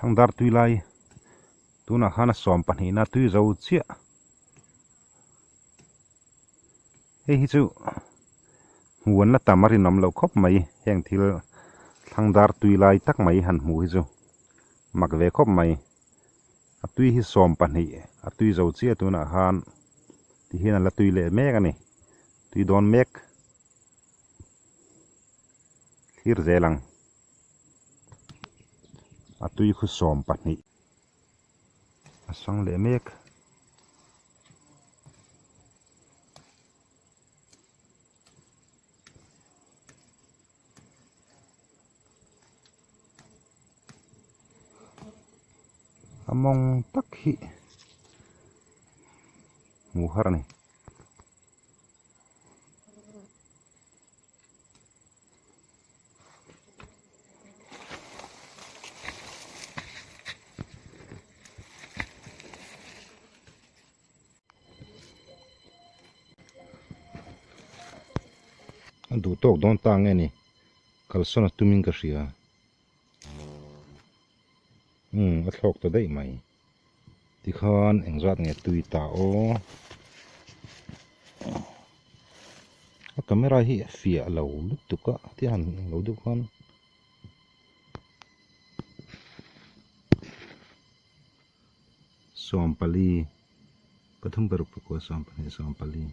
Thlangdar tui lai tuna khana som pani na tui zo chia hei hi chu huan la tamari nom lo khop mai heng thil Thlangdar tui lai tak mai han mu hi chu mak ve khop mai a tui hi som pani a tui zo chia tuna khan ti hian la tui le mek ani tui don mek thir zelang a tui khu som pani a sang le mek among tak hi mu har ni du tok don ta nge ni kalsona tumin ka ria a thlok to dei mai ti khan engzat nge tui ta o a camera hi fia lo lut tu ka ti han lo du khan som pali pathum baruk ko som pali